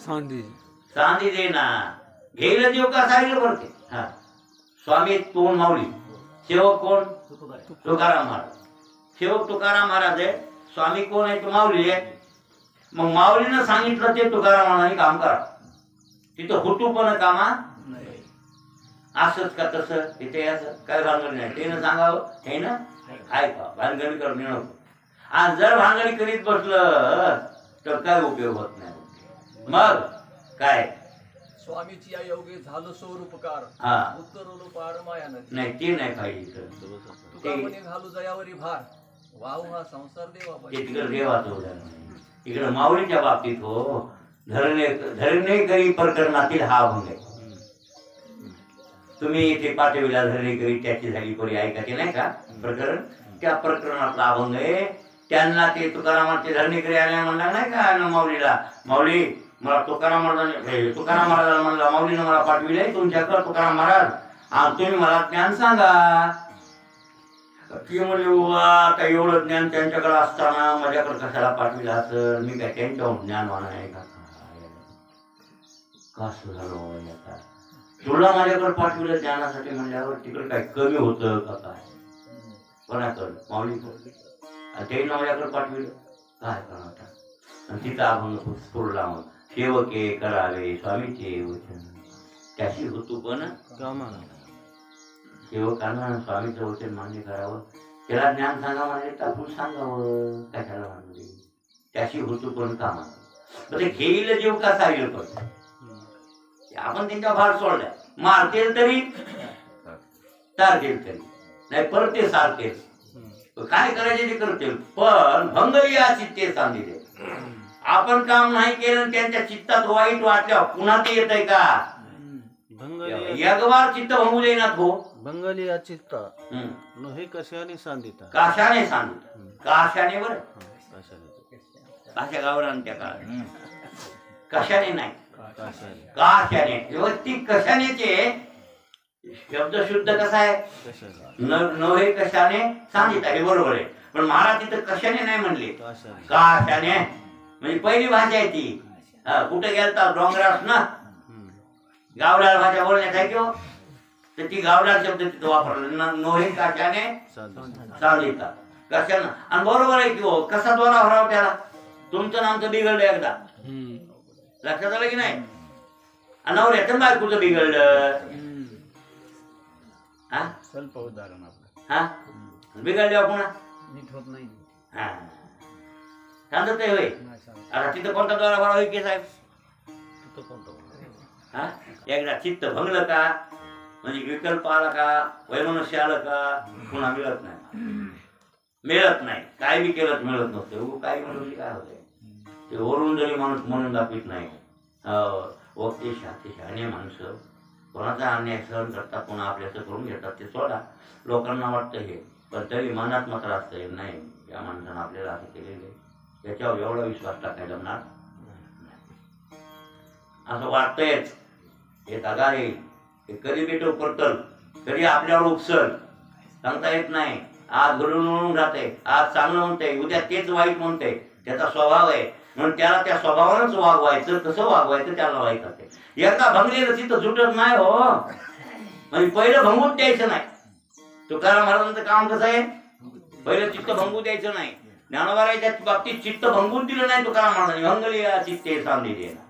सांधी देना घेईल जीव का सारीला पडते. हा स्वामी कोण? माऊली. सेवक कोण? तुकाराम महाराज. सेवक तुकाराम महाराज आहे. स्वामी कोण आहे? तो माऊली आहे. मग माऊलीनं सांगितलं ते तुकारामाने काम करा. तिथं हुटू पण कामा असंच का तसं इथे असं काय भानगडी नाही. ते न सांगावं हे ना आहे का भानगडी करून मिळवतो. आणि जर भानगडी करीत बसलं तर काय उपयोग होत नाही. मग काय स्वामीची या योगे झालं स्वरूपकार हा उत्तरोलो पार माया नदी. नाही ते नाही पाहिजे. तुका म्हणे घालू जयावरी भार वाहू हा संसार देवा. ते तिकडे देवाचं उदाहरण. इकडे माऊलीच्या बाबतीत हो धरणेकरी प्रकरणातील हा अभंग आहे. तुम्ही इथे पाठविला धरणेकरी त्याची झाली कोणी ऐकायचे नाही का प्रकरण? त्या प्रकरणातला अभंग आहे. त्यांना ते तुकारामाचे धरणेकरी आल्या म्हणला नाही का माऊलीला. माऊली मला तुकाराम महाराजाला म्हणला माऊलीनं मला पाठविले तुमच्याकडे तुकाराम महाराज आणि तुम्ही मला ज्ञान सांगा. ती म्हणजे आता एवढं ज्ञान त्यांच्याकडे असताना माझ्याकडे कशाला पाठविलं असं? मी काय त्यांच्याहून ज्ञानवान आहे का? कसं झालं आता तुला माझ्याकडे पाठविलं ज्ञानासाठी म्हणल्यावर तिकडे काय कमी होतं का काय? कोणाकडं? माऊलीकडे. आणि त्यानं माझ्याकडे पाठविलं काय करणार? आणि तिथं अभंग सोडला. मग सेवके करावे स्वामीचे वचन त्याशी होतो पण कामाला सेवकांना स्वामीचं वचन मान्य करावं. त्याला ज्ञान सांगा म्हणजे टाकून सांगावं कशाला म्हणजे त्याशी होतो पण कामाला. म्हणजे घेईल जीव कसा येईल पण आपण त्यांच्या भार सोडलाय. मारतील तरी तारतील तरी नाही परत ते सारतील. काय करायचे ते करतील पण भंगली या चित्ते सांगितले. आपण काम नाही केलं त्यांच्या चित्तात वाईट वाटल्या पुन्हा ते येत आहे का? बंगाली एकवार चित्त भंगू देणार हो. बंगाली या चित्ता हे कशाने सांगिता काशाने सांगितलं काशाने बरं कशाने काशा गावरान त्या काळात कशाने नाही कशाने काशाने व्यवस्थित कशानेचे शब्द शुद्ध कसा आहे कशाने नव्हे कशाने सांगितलं हे बरोबर आहे. पण महाराज तिथं कशाने नाही म्हणले कशाने काशाने म्हणजे पहिली भाषा आहे ती. कुठे गेलता डोंगरात ना गावडाळ भाषा बोलण्यात आहे किंवा तर ती गावडाळ शब्द तिथं वापरला नव्हे काशाने सांगितलं कशानं. आणि बरोबर आहे किंवा कसा द्वारा भरावा त्याला तुमचं नामचं बिघडलं एकदा लक्षात आलं की नाही. नवऱ्याचं बायकोचं बिघडलं हा स्वल्प उदाहरण आपलं हा बिघडल्यावर पुन्हा नीट होत नाही. हा सांगत आहे होय. आता तिथं कोणता द्वारा भरावा होईल की साहेब? तिथं कोणतं हा एकदा चित्त भंगलं का म्हणजे विकल्प आला का वैमनस्य आलं का पुन्हा मिळत नाही. काय बी केलं मिळत नसतं. काय म्हणून काय होतंय ते वरून जरी माणूस म्हणून दाखवित नाही. वक्ते शहाणे माणसं कोणाचा अन्याय सहन करतात पुन्हा आपल्याचं करून घेतात ते सोडा. लोकांना वाटतं हे पण तरी मनात मात्र असतं नाही या माणसानं आपल्याला असं केलेलं त्याच्यावर एवढा विश्वास टाकायला जमणार असं वाटतंयच. हे दगा येईल हे कधी भेटो पडतल कधी आपल्यावर उपसल सांगता येत नाही. आज घडून म्हणून राहते आज चांगलं म्हणते उद्या तेच वाईट म्हणते. त्याचा स्वभाव आहे म्हणून त्याला त्या स्वभावानंच वागवायचं. कसं वागवायचं त्याला वाईट असते. एकदा भंगलेलं तिथं सुटत नाही हो म्हणजे पहिलं भंगून द्यायचं नाही. तुकाराम महाराजांचं काम कसं आहे पहिलं चित्त भंगू द्यायचं नाही. ज्ञानोबाराच्या बाबतीत चित्त भंगून दिलं नाही तुकाराम महाराजांनी. भंगली या चित्ते सांगितले ना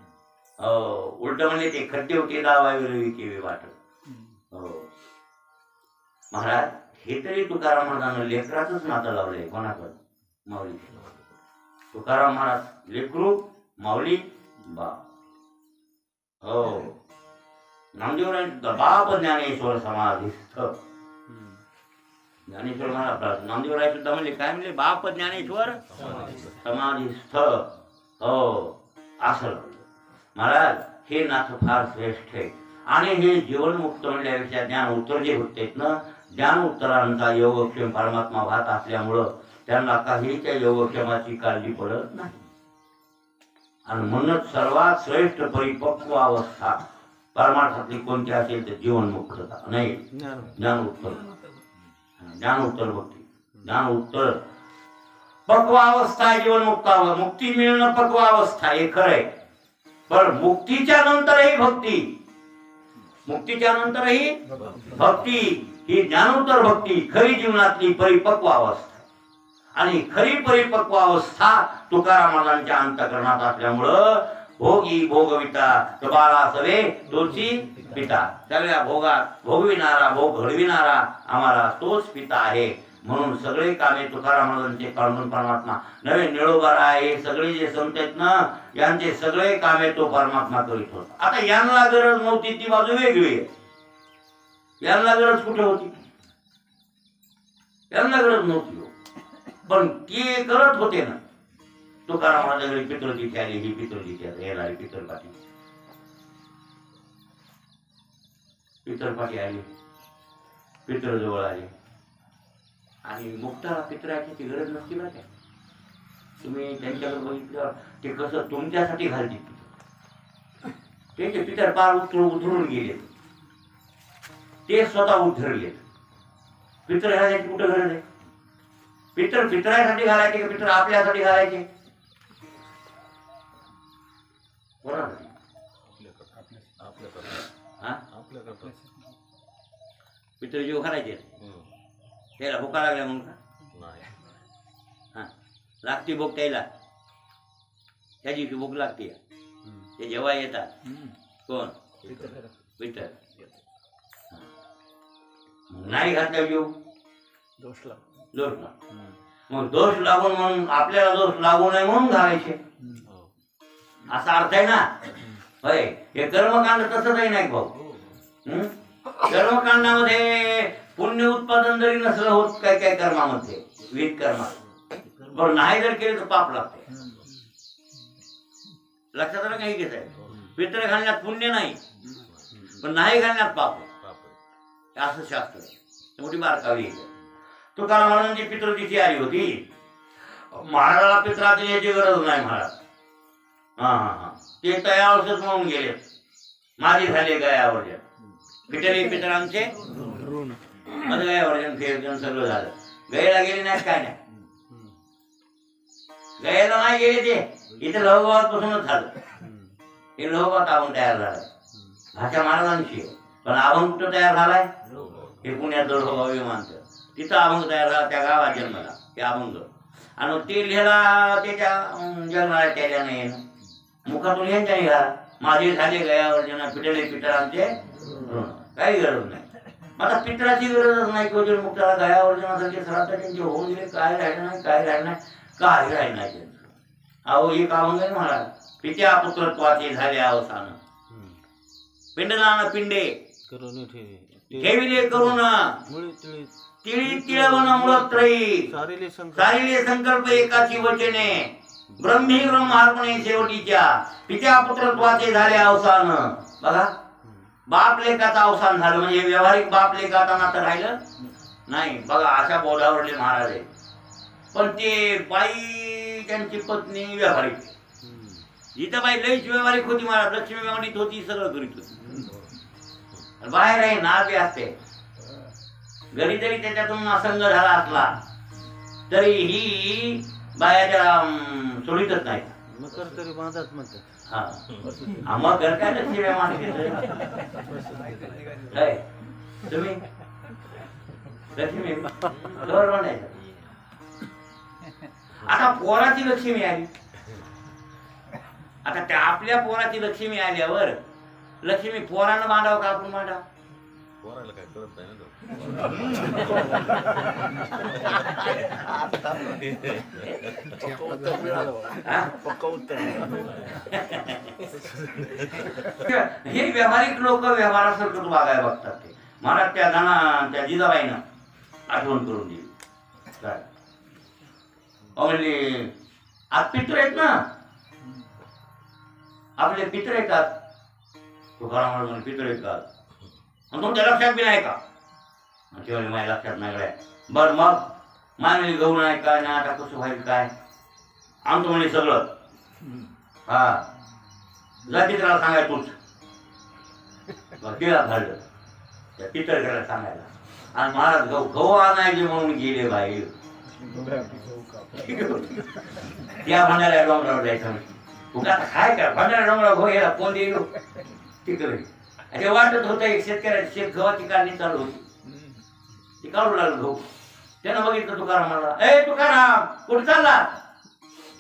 उलट म्हणजे ते खड्डे होते दावावी केवे वाट. हो महाराज हे तरी तुकाराम महाराजांना लेकराचंच नातं लावलंय. कोणाकडं माऊली तुकाराम महाराज लेकरू माऊली बा. हो नामदेवराय बाप ज्ञानेश्वर समाधिस्थ. ज्ञानेश्वर महाराज नामदेवराय सुद्धा म्हणले काय म्हणले बाप ज्ञानेश्वर समाधिस्थ. हो असं महाराज हे नाथ फार श्रेष्ठ आहे. आणि हे जीवनमुक्त म्हणल्यापेक्षा ज्ञान उत्तर जे होते ना ज्ञान उत्तरांचा योगक्षेम परमात्मा भात असल्यामुळं त्यांना काही त्या योगक्षेमाची काळजी पडत नाही. आणि म्हणूनच सर्वात श्रेष्ठ परिपक्व अवस्था परमार्थातली कोणती असेल तर जीवनमुक्तता नाही ज्ञान उत्तर भक्ती ज्ञान उत्तर पक्व अवस्था आहे जीवनमुक्त. मुक्ती मिळणं पक्व अवस्था हे खरंय. पण मुक्तीच्या नंतरही भक्ती ही ज्ञानोत्तर भक्ती खरी जीवनातली परिपक्व अवस्था. आणि खरी परिपक्व अवस्था तुकाराम महाराजांच्या अंतःकरणात असल्यामुळं भोगी भोगविता बाळा सवे तोची पिता. सगळ्या भोगात भोगविणारा भोग घडविणारा आम्हाला तोच पिता आहे. म्हणून सगळे कामे तुकाराम महाराजांचे काढून परमात्मा नवे निळोबार आहे. सगळे जे संत आहेत ना यांचे सगळे कामे तो परमात्मा करीत होता. आता यांना गरज नव्हती ती बाजू वेगळी आहे. यांना गरज कुठे होती? यांना गरज नव्हती पण ते करत होते ना. तुकाराम महाराजांकडे पितृतिथी आली ही पितृतिथी आता येणारी पितरपाठी आली पितरजवळ आली. आणि मुक्ताला पितराची ती गरज नसती बरं काय. तुम्ही त्यांच्याकडे बघितलं ते कसं तुमच्यासाठी घालतील. त्यांचे पितर पार उतरून गेले ते स्वतः उद्धरले. पितर घालायची कुठं गरज आहे? पितर पितरासाठी घालायचे का पितर आपल्यासाठी घालायचे? कोणासाठी? पितर जीव घालायचे त्याला भुका लागल्या म्हणून का? हा लागती भूक त्याला त्या दिवशी भूक लागते ते जेव्हा येतात कोण विठ्ठल. नाही घातल्या जीव दोष लाव. दोष लाग. मग दोष लागून म्हणून आपल्याला दोष लागू नये म्हणून घालायचे असा अर्थ आहे ना. होय, हे कर्मकांड तसंच नाही भाऊ. कर्मकांडामध्ये पुण्य उत्पादन जरी नसलं होत काय काय कर्मामध्ये विहित कर्मात, पण नाही जर केले तर पाप लागते. लक्षात आलं काही घेत आहे. पित्र घालण्यात पुण्य नाही, पण नाही घालण्यात पाप असं शास्त्र आहे. मोठी बारकावी आहे. तुकाराम महाराजांची पितृतिथी आली होती. महाराजाला पित्रात याची गरज नाही महाराज. हा ते तयावरच म्हणून गेले. माझी झाले गयावर्जन. पितळे पितरांचे माझं गयावर्जन फेरजन सगळं झालं. गयेला गेले नाही काय नाही. गयेला नाही गेले ते इथे लहगावात पासूनच झालं. हे लहगावात अभंग तयार झालाय भाषा महाराजांची. पण अभंग कुठं तयार झालाय? हे पुण्यात दळगाव विमानतळ तिथं अभंग तयार झाला. त्या गावात जन्मला ते अभंग. आणि ते लिहिला त्याच्या जन्माला त्याच्याने मुखातून यांच्या निघाला. माझे झाले गयावर्जन पिटले पितरांचे काही गरज नाही. आता पितराची गरजच नाही. किंवा मुक्ताला गयावर्जनासारखे श्राद्ध त्यांचे होऊन गेले. काय राहिलं नाही, काय राहिलं नाही, काय राहिलं नाही त्यांचं. अहो एक अभंग आहे महाराज. पित्या पुत्रत्वाचे झाले अवसान पिंडदान पिंडे करून ठेविले करून तिळी तिळवण मुळत्रयी सारिले संकल्प एकाची वचने ब्रह्मी ब्रह्मार्पणे शेवटीच्या पित्या पुत्रत्वाचे झाले अवसान. बघा, बाप लेकाचं अवसान झालं म्हणजे व्यावहारिक बाप लेकाचा नातं राहिलं नाही. बघा अशा बोधावरले महाराज आहे. पण ते बाई त्यांची पत्नी व्यावहारिक. जिथं बाई लईच व्यावहारिक होती महाराज. लक्ष्मी व्यवहारिक होती, सगळं करीत होती. बाहेर आहे नावे असते. घरी जरी त्याच्यातून असंग झाला असला तरी ही बायाच्या सोडीतच नाही. मकर तरी बांधत म्हणतात. हा मग घर काय लक्ष्मी व्यवहार काय तुम्ही लक्ष्मी घर म्हणायचं. आता पोराची लक्ष्मी आली. आता त्या आपल्या पोराची लक्ष्मी आल्यावर लक्ष्मी पोरानं मांडावं का आपण मांडावं? पोराला काय कळत नाही ना. हे व्यावहारिक लोक व्यवहारासारखं वागायला बघतात. ते महाराज त्या जिजाबाईनं आठवण करून दिली. काय म्हणले आज पित्र आहेत ना आपले पित्र येतात. तुकाराम महाराज पित्र येतात आणि तुमच्या लक्षात बी नाही का? तेव्हा माझ्या लक्षात नाही काय. बरं मग मानवी गहू नाही काय नाही. आता कसं व्हायचं काय? आमचं म्हणे सगळं. हा जा पित्राला सांगाय तूच. तिला घाललं त्या पितळेला सांगायला. आणि महाराज गहू आणायचे म्हणून गेले बाई. त्या भांडाऱ्या डोंगरावर जायचं. कुठं आता काय काय भांडाऱ्या डोंगरावर गहू यायला कोण देईल तिकडे. ते वाटत होतं एक शेतकऱ्याची शेत गव्हाची काढणी चालू होती. ती काढू लागलं गहू. त्यानं बघितलं तुकारामाला. ए तुकाराम कुठं चालला?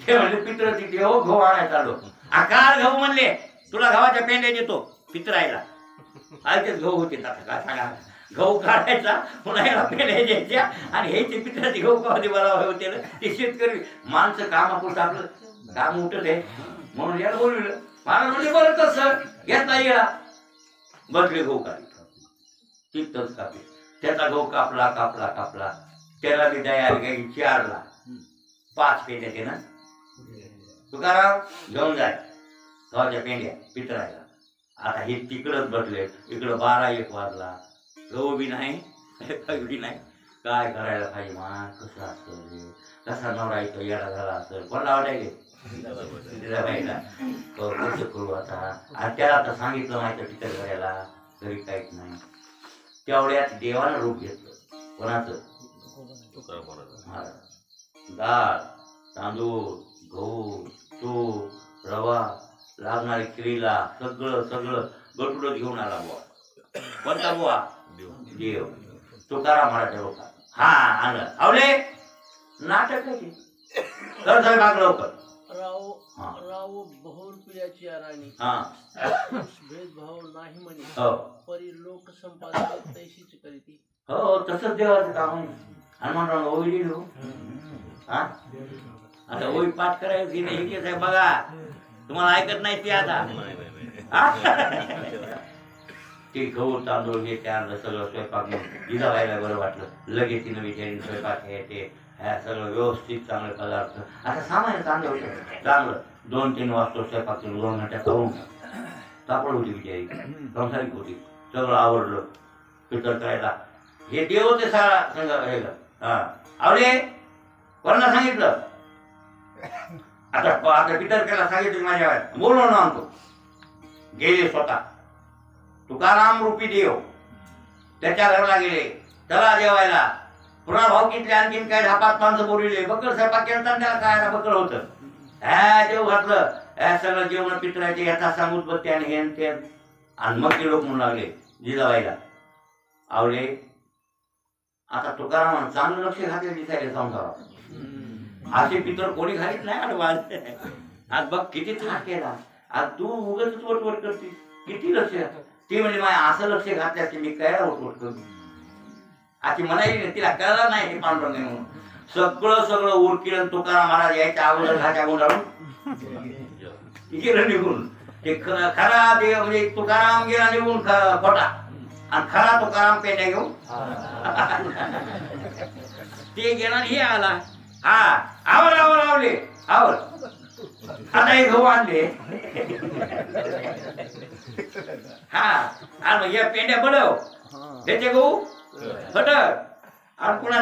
ते म्हणले पित्र तिथे हो गहू आणायला चाललो. आकार गहू म्हणले तुला गव्हाच्या पेंड्या देतो पित्रायला. आजच गहू होते. आता काय सांगा गहू काढायचा पुन्हा याला पेंड्या द्यायच्या आणि हे ते पित्राचे गहू कधी मला होते. ते शेतकरी माणसं कामापुरतं आपलं काम उठत आहे म्हणून याला बोलवलं. मला म्हणजे बरं तसं घेतला येळा बसले गहू काढले. तिथंच कापले. त्याचा गहू कापला कापला कापला. त्याला बी दया काही 4ला 5 पेंड्या ते ना तुकाराम घेऊन जाय गव्हाच्या पेंड्या पितरायला. आता हे तिकडच बसले. इकडं 12-1 वाजला. गहू बी नाही काही बी नाही. काय करायला पाहिजे मा कसं असतं कसा नवरा इथं येडा झाला असेल कोणाला वाटायले कसं करू आता. आणि त्याला आता सांगितलं माहिती टिकट करायला तरी काहीच नाही. तेवढ्यात देवानं रूप घेतलं. कोणाचं? डाळ तांदूळ गहू तूप रवा लागणारी खिरीला सगळं सगळं गटुडत घेऊन आला बुवा. कोणता बुवा? देव. तुकाराम महाराज लोक हा आणलं. आवले नाटक कर साहेब लवकर. हा. राव बहुर पियाची राणी हा भेदभाव नाही म्हणे हो परी लोक संपादन तैशीच करीती. हो तसंच देवाचं काम आहे. हनुमानराव ओवी लिहिलो हा आता ओवी पाठ करायची नाही इथेच आहे बघा तुम्हाला ऐकत नाही ते आता हा? ते गहू तांदूळ हे त्या सगळं स्वयंपाक जिजाबाईला बरं वाटलं लगेच तिनं विचारून स्वयंपाक हे ते ह्या सगळं व्यवस्थित चांगले पदार्थ आता सामान्य चांगलं होतं चांगलं 2-3 वाजता स्वयंपाक करून 2 घंट्यात करून तापड होती बिचारी संसारिक होती सगळं आवडलं पितर करायला हे देव होते सारा सगळं हा आवडे कोणाला सांगितलं आता आता पितर केला सांगितलं माझ्या बोलवून आणतो गेले स्वतः तुकाराम रूपी देव त्याच्या घरला गेले त्याला जेवायला पुन्हा भावकीतले आणखीन काय 10-5 माणसं बोलविले बकर स्वयंपाक केला त्याला काय बकर होतं ह्या जेव घातलं ह्या सगळं जेवण पितरायचे यथा सांगूत बघते आणि हे ते आणि मग ते लोक म्हणू लागले जिजाबाईला आवले आता तुकाराम चांगलं लक्ष घातले दिसायला संसारात असे पितर कोणी घालीत नाही अडवाज आज बघ किती त्रास केला आज तू उगाच वटवट करतीस किती लक्ष ती म्हणजे माझ्या असं लक्ष घातल्या की मी काय वटवट करू अशी म्हणायची नाही तिला कळला नाही हे पांडुरंग म्हणून सगळं उरकिलं तुकाराम महाराज यायच्या अगोदर घाच्या गुंडाळून गेलं निघून ते खरा ते म्हणजे तुकाराम गेला निघून खोटा आणि खरा तुकाराम पेंड्या घेऊन ते गेला आणि हे आला हा आवर आवले आवर आता हे गहू आणले हा आणि मग या पेंड्या बडव त्याचे गहू फटक आणि पुन्हा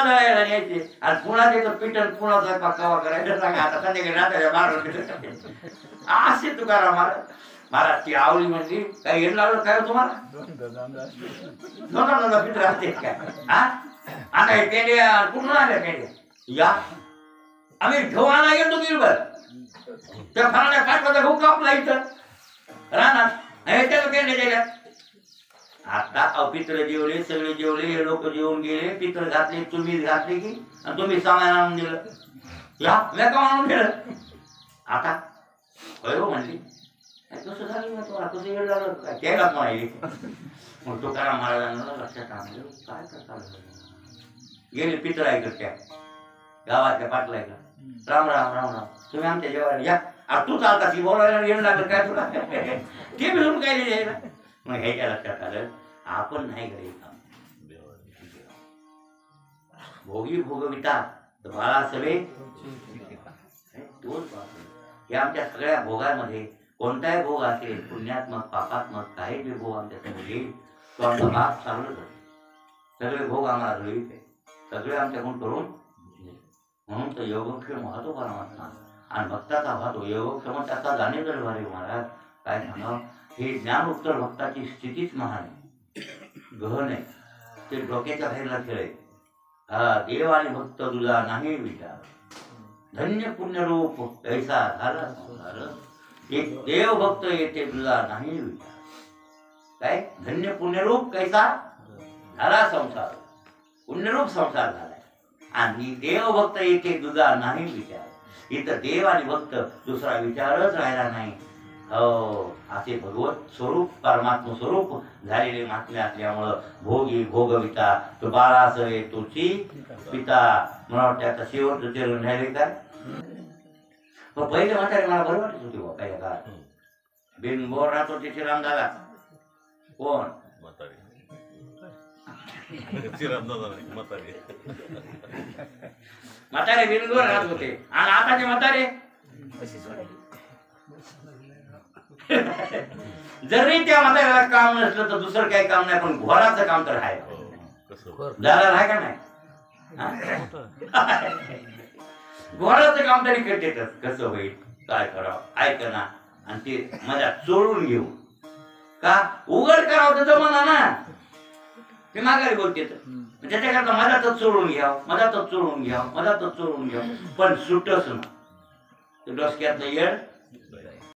दळायला न्यायचे आणि पुन्हा त्याचं पिठण पुन्हा स्वयंपाक कवा करायचं सांगा आता संध्याकाळी रात्रीच्या 12 असे तुकाराम महाराज ती आवली म्हणजे काही येण लागलं काय तुम्हाला नोंदा पित्र असते काय हा आता हे पेंड्या कुठून आल्या पेंड्या या आम्ही घेऊन गेलो गिरभर त्या फराड्या काटला गहू कापला इथं राहणार त्याला पेंड्या दिल्या आता पित्र जेवले सगळे जेवले हे लोक जेवून गेले पित्र घातले तुम्ही घातले की आणि तुम्ही सामान आणून दिलं या मी का आणून दिलं आता कळव म्हणली कसं झालं ना तुम्हाला कसं येड झालं काय केलाच म्हणाली मग तुकाराम महाराजांना लक्षात आणलं काय करता गेले पित्र ऐकत त्या गावातल्या पाटलायला राम राम राम राम तुम्ही आमच्या जेवायला या आता तू चालता ती बोलायला येणं लागलं काय तुला ते मिळून काय लिहिलं मग ह्याच्या लक्षात आलं आपण नाही घरी भोगी भोगविता बाळासवे हे आमच्या सगळ्या भोगांमध्ये कोणताही भोग असेल पुण्यात्मक पापात्मक काही बी भोग आमच्या समोर येईल तो आमचा बाप चांगलं करतो सगळे भोग आम्हाला घडवीत आहे सगळे आमच्याकडून करून म्हणून तर योगक्षेम वाहतो परमात्मा आणि भक्ताचा वाहतो योगक्षेम त्याचा जाणे जर भारी महाराज काय सांगा हे ज्ञान उत्तर भक्ताची स्थितीच महान आहे गहन आहे ते डोक्याच्या बाहेरला खेळ आहे हा देव आणि भक्त तुझा नाही विचार धन्य पुण्यरूप ऐसा झाला संसार एक देव भक्त येते तुझा नाही विचार काय धन्य पुण्यरूप कैसा झाला संसार पुण्यरूप संसार झालाय आणि देव भक्त येते तुझा नाही विचार इथं देव आणि भक्त दुसरा विचारच राहिला नाही हो असे भगवत स्वरूप परमात्म स्वरूप झालेले महात्म्य असल्यामुळं भोगी भोगविता तो बाळासवे तुची पिता मला वाटतं आता शेवटचं चरण राहिले काय पण पहिले म्हातारे मला बरं वाटत होती बा पहिल्या काळात बिनबोर राहतो तिथे रामदादा कोण म्हातारे बिनबोर राहत होते आणि आताचे म्हातारे जरी त्या म्हाताऱ्याला काम नसलं तर दुसरं काही काम नाही पण घोराचं काम तर आहे झालं आहे का नाही घोराचं काम तरी करतेच कसं होईल काय करावं ऐक ना आणि ते माझ्या चोळून घेऊ का उघड करावं तर जमाना ना ते माघारी बोलते त्याच्याकरता मधातच चोळून घ्यावं मधातच चोळून घ्यावं मधातच चोळून घ्यावं पण सुटच ना ते डोसक्यातलं येड